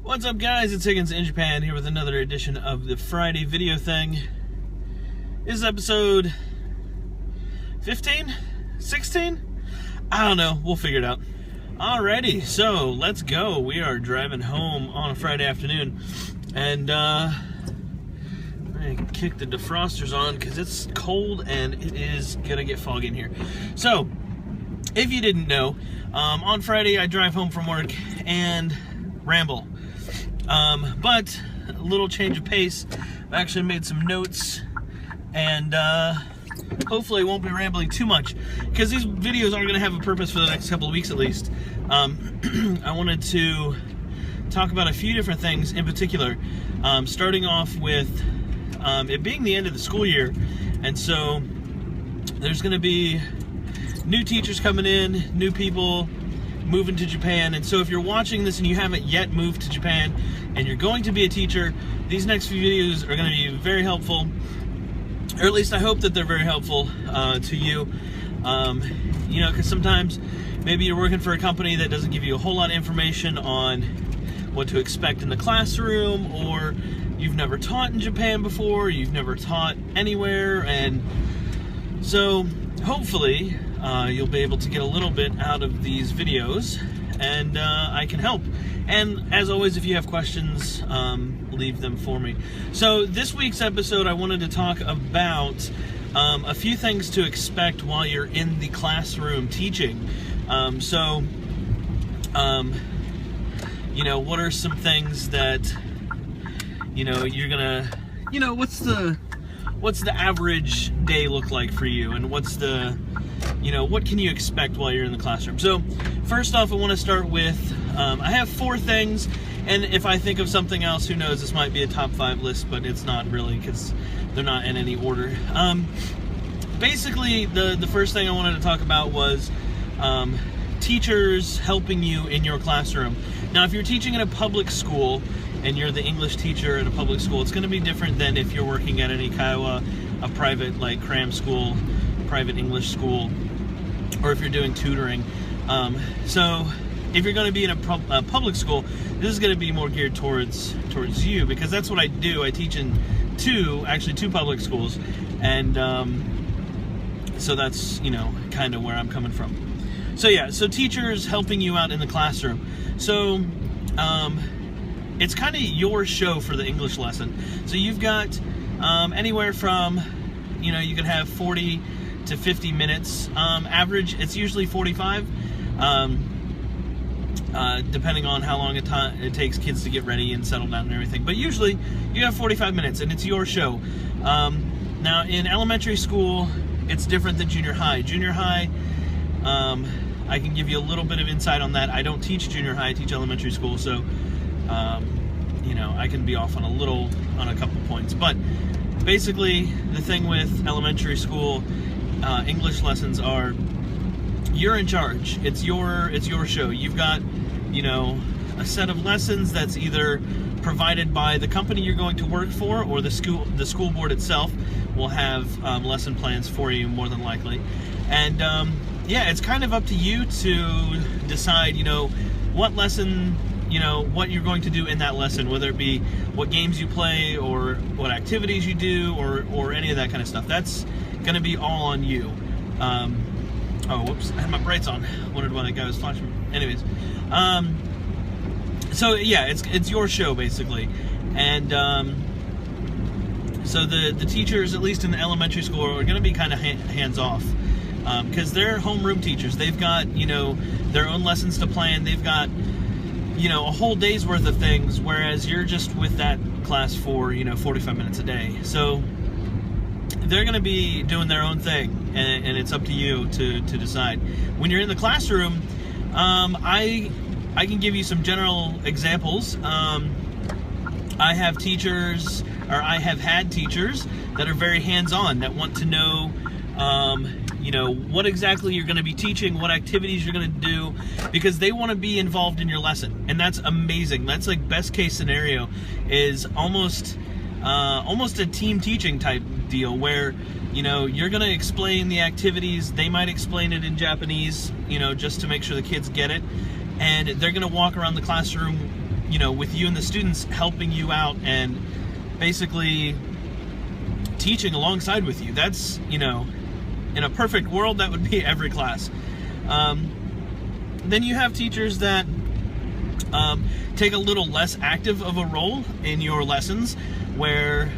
What's up, guys? It's Higgins in Japan here with another edition of the Friday video thing. This is episode 15? 16? I don't know. We'll figure it out. Alrighty, so let's go. We are driving home on a Friday afternoon, and I'm gonna kick the defrosters on because it's cold and it is gonna get foggy in here. So, if you didn't know, on Friday I drive home from work and ramble. But a little change of pace. I've actually made some notes, and hopefully I won't be rambling too much because these videos are going to have a purpose for the next couple of weeks at least. I wanted to talk about a few different things in particular, starting off with it being the end of the school year, and so there's going to be new teachers coming in, new people moving to Japan. And so if you're watching this and you haven't yet moved to Japan and you're going to be a teacher, these next few videos are going to be very helpful, or at least I hope that they're very helpful to you. You know, because sometimes maybe you're working for a company that doesn't give you a whole lot of information on what to expect in the classroom, or you've never taught in Japan before, you've never taught anywhere, and so hopefully you'll be able to get a little bit out of these videos, and I can help. And as always, if you have questions, leave them for me. So this week's episode, I wanted to talk about a few things to expect while you're in the classroom teaching. You know, what are some things that, you know, you're gonna, you know, what's the average day look like for you, and what's the, you know, what can you expect while you're in the classroom? So first off, I want to start with, I have 4 things, and if I think of something else, who knows, this might be a top 5 list, but it's not really because they're not in any order. Basically, the first thing I wanted to talk about was teachers helping you in your classroom. Now, if you're teaching in a public school and you're the English teacher at a public school, it's going to be different than if you're working at an Ikawa, a private, like, cram school, private English school, or if you're doing tutoring. So if you're going to be in a public school, this is going to be more geared towards you, because that's what I do. I teach in two public schools, and so that's, you know, kind of where I'm coming from. So yeah, so teachers helping you out in the classroom. So it's kind of your show for the English lesson. So you've got anywhere from, you know, you could have 40 to 50 minutes. Average, it's usually 45, depending on how long it takes kids to get ready and settle down and everything. But usually you have 45 minutes, and it's your show. Now, in elementary school, it's different than junior high. Junior high, I can give you a little bit of insight on that. I don't teach junior high, I teach elementary school, so you know, I can be off on a couple points. But basically, the thing with elementary school English lessons are, you're in charge. It's your show. You've got, you know, a set of lessons that's either provided by the company you're going to work for, or the school board itself will have lesson plans for you, more than likely. And yeah, it's kind of up to you to decide, you know, what lesson, you know, what you're going to do in that lesson, whether it be what games you play, or what activities you do, or any of that kind of stuff. That's going to be all on you. Oh, whoops, I had my brights on. Wondered why that guy was flashing. Anyways, so yeah, it's your show, basically. And so the teachers, at least in the elementary school, are going to be kind of hands-off, because they're homeroom teachers. They've got, you know, their own lessons to plan. They've got, you know, a whole day's worth of things, whereas you're just with that class for, you know, 45 minutes a day. So they're going to be doing their own thing, and it's up to you to decide. When you're in the classroom, I can give you some general examples. I have teachers, or I have had teachers that are very hands-on, that want to know, you know, what exactly you're going to be teaching, what activities you're going to do, because they want to be involved in your lesson. And that's amazing. That's like best case scenario, is almost a team teaching type deal, where, you know, you're going to explain the activities, they might explain it in Japanese, you know, just to make sure the kids get it, and they're going to walk around the classroom with you and the students, helping you out and basically teaching alongside with you. That's, in a perfect world, that would be every class. Then you have teachers that take a little less active of a role in your lessons, where,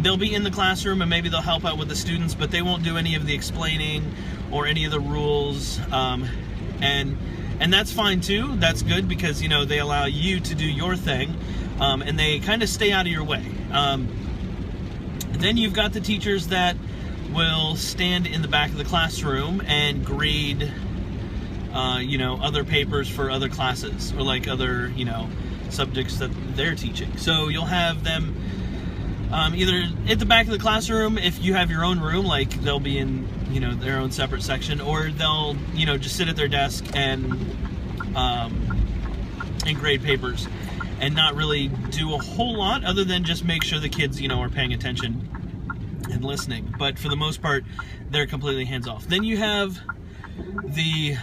they'll be in the classroom and maybe they'll help out with the students, but they won't do any of the explaining or any of the rules. And that's fine too. That's good, because, they allow you to do your thing, and they kind of stay out of your way. Then you've got the teachers that will stand in the back of the classroom and grade, other papers for other classes, or like other, subjects that they're teaching. So you'll have them either at the back of the classroom, if you have your own room, like they'll be in, their own separate section, or they'll, just sit at their desk and grade papers, and not really do a whole lot other than just make sure the kids, are paying attention and listening. But for the most part, they're completely hands-off. Then you have the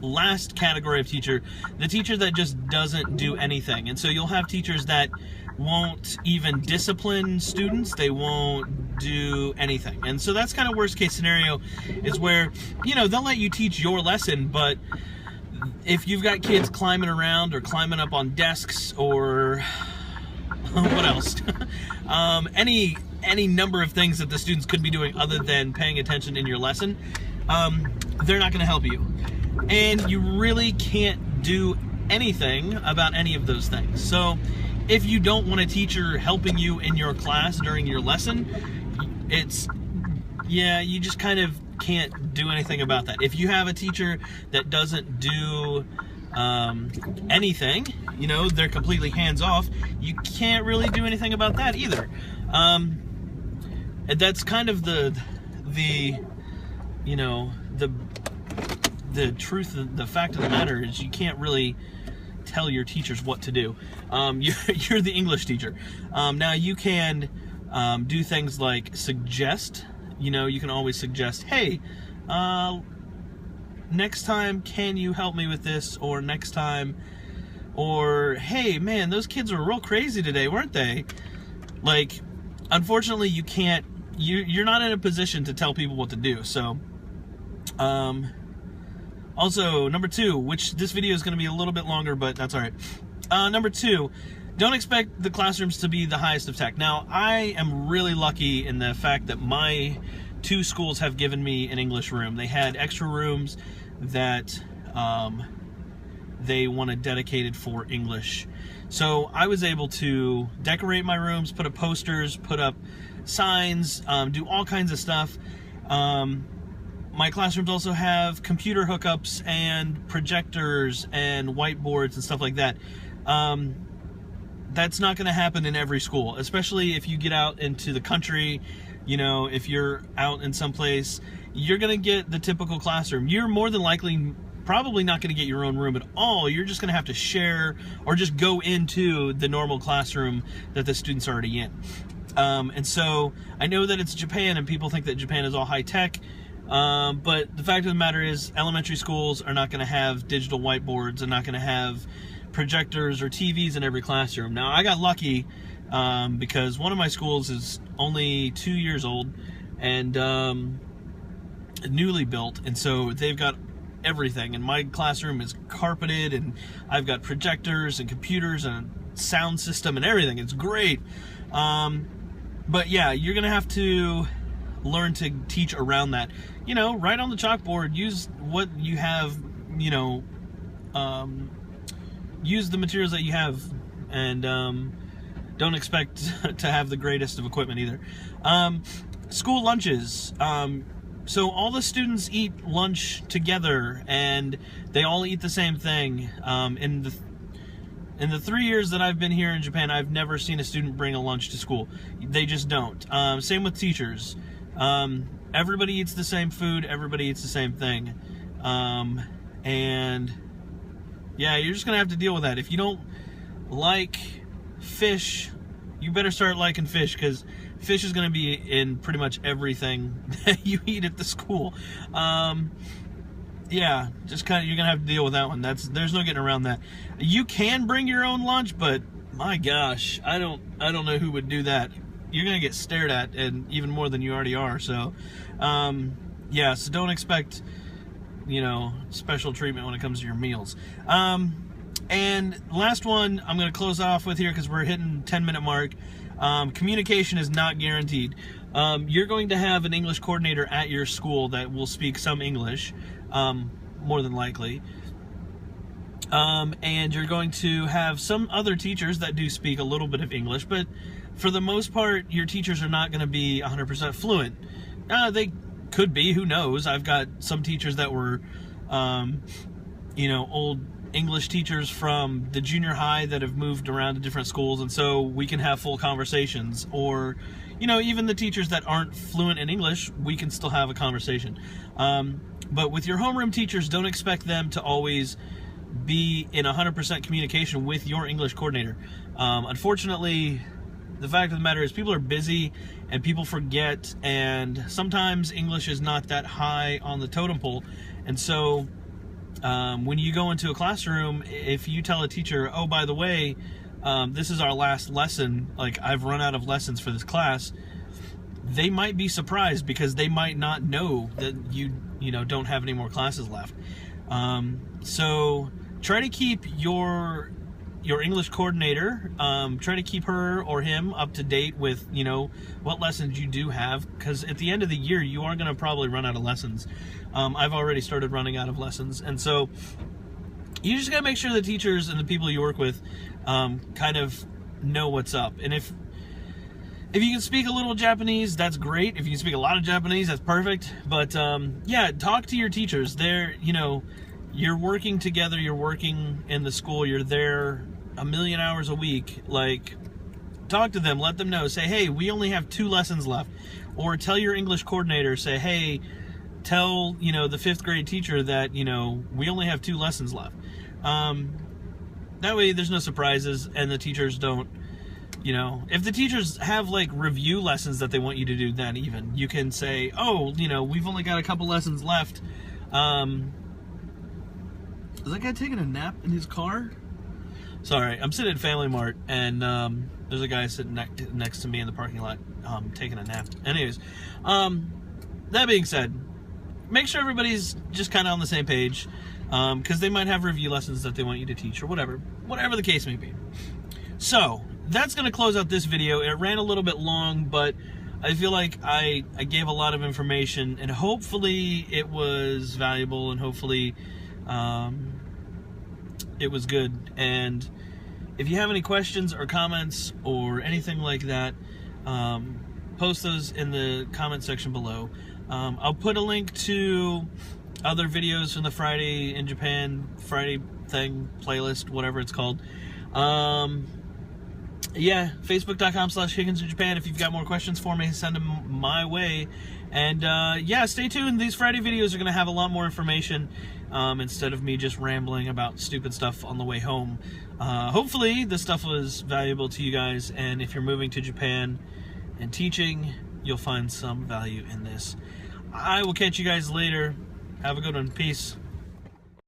last category of teacher, the teacher that just doesn't do anything. And so you'll have teachers that won't even discipline students. They won't do anything. And so that's kind of worst case scenario, is where, they'll let you teach your lesson, but if you've got kids climbing around or climbing up on desks, or what else? Any number of things that the students could be doing other than paying attention in your lesson, they're not going to help you. And you really can't do anything about any of those things. So if you don't want a teacher helping you in your class during your lesson, you just kind of can't do anything about that. If you have a teacher that doesn't do anything, they're completely hands-off, you can't really do anything about that either. That's kind of the truth, the fact of the matter is, you can't really tell your teachers what to do. You're the English teacher. Now you can do things like suggest. You can always suggest, hey, next time, can you help me with this? Or next time, or hey, man, those kids were real crazy today, weren't they? Like, unfortunately, you can't. You're not in a position to tell people what to do. So, also, number 2, which this video is going to be a little bit longer, but that's all right. Number 2, don't expect the classrooms to be the highest of tech. Now, I am really lucky in the fact that my 2 schools have given me an English room. They had extra rooms that they wanted dedicated for English. So I was able to decorate my rooms, put up posters, put up signs, do all kinds of stuff. My classrooms also have computer hookups and projectors and whiteboards and stuff like that. That's not going to happen in every school, especially if you get out into the country. If you're out in some place, you're going to get the typical classroom. You're more than likely probably not going to get your own room at all. You're just going to have to share or just go into the normal classroom that the student's already in. And so I know that it's Japan and people think that Japan is all high tech. But the fact of the matter is, elementary schools are not going to have digital whiteboards and not going to have projectors or TVs in every classroom. Now, I got lucky because one of my schools is only 2 years old and newly built, and so they've got everything. And my classroom is carpeted, and I've got projectors and computers and a sound system and everything. It's great. But yeah, you're going to have to learn to teach around that. Write on the chalkboard, use what you have, use the materials that you have, and don't expect to have the greatest of equipment either. School lunches. So all the students eat lunch together, and they all eat the same thing. In the 3 years that I've been here in Japan, I've never seen a student bring a lunch to school. They just don't. Same with teachers. Everybody eats the same food. Everybody eats the same thing. And yeah, you're just going to have to deal with that. If you don't like fish, you better start liking fish, because fish is going to be in pretty much everything that you eat at the school. yeah, just kind of, you're gonna have to deal with that one. There's no getting around that. You can bring your own lunch, but my gosh, I don't know who would do that. You're gonna get stared at, and even more than you already are. So, yeah, so don't expect, you know, special treatment when it comes to your meals. And last one I'm going to close off with here because we're hitting 10-minute mark. Communication is not guaranteed. You're going to have an English coordinator at your school that will speak some English, more than likely. And you're going to have some other teachers that do speak a little bit of English, but for the most part, your teachers are not going to be 100% fluent. They could be, who knows? I've got some teachers that were, you know, old English teachers from the junior high that have moved around to different schools, and so we can have full conversations. Or, you know, even the teachers that aren't fluent in English, we can still have a conversation. But with your homeroom teachers, don't expect them to always be in 100% communication with your English coordinator. Unfortunately, the fact of the matter is people are busy and people forget, and sometimes English is not that high on the totem pole. And so when you go into a classroom, if you tell a teacher, oh, by the way, this is our last lesson, like I've run out of lessons for this class, they might be surprised because they might not know that you know, don't have any more classes left. So try to keep your English coordinator, try to keep her or him up to date with, you know, what lessons you do have, because at the end of the year you are going to probably run out of lessons. I've already started running out of lessons, and so you just got to make sure the teachers and the people you work with kind of know what's up. And if you can speak a little Japanese, that's great. If you can speak a lot of Japanese, that's perfect. But yeah, talk to your teachers. They're, you know, you're working together, you're working in the school, you're there a million hours a week. Like, talk to them, let them know, say, hey, we only have 2 lessons left. Or tell your English coordinator, say, hey, tell, you know, the 5th grade teacher that, you know, we only have 2 lessons left. That way there's no surprises, and the teachers don't, you know, if the teachers have like review lessons that they want you to do, then even you can say, oh, you know, we've only got a couple lessons left. Is that guy taking a nap in his car? Sorry, I'm sitting at Family Mart, and there's a guy sitting next to me in the parking lot taking a nap. Anyways, that being said, make sure everybody's just kind of on the same page, because they might have review lessons that they want you to teach, or whatever the case may be. So that's going to close out this video. It ran a little bit long, but I feel like I gave a lot of information, and hopefully it was valuable, and hopefully it was good. And if you have any questions or comments or anything like that, post those in the comment section below. I'll put a link to other videos from the Friday in Japan, Friday thing, playlist, whatever it's called. Yeah, facebook.com/Higgins in Japan. If you've got more questions for me, send them my way. And yeah, stay tuned. These Friday videos are going to have a lot more information instead of me just rambling about stupid stuff on the way home. Hopefully this stuff was valuable to you guys, and if you're moving to Japan and teaching, you'll find some value in this. I will catch you guys later. Have a good one. Peace.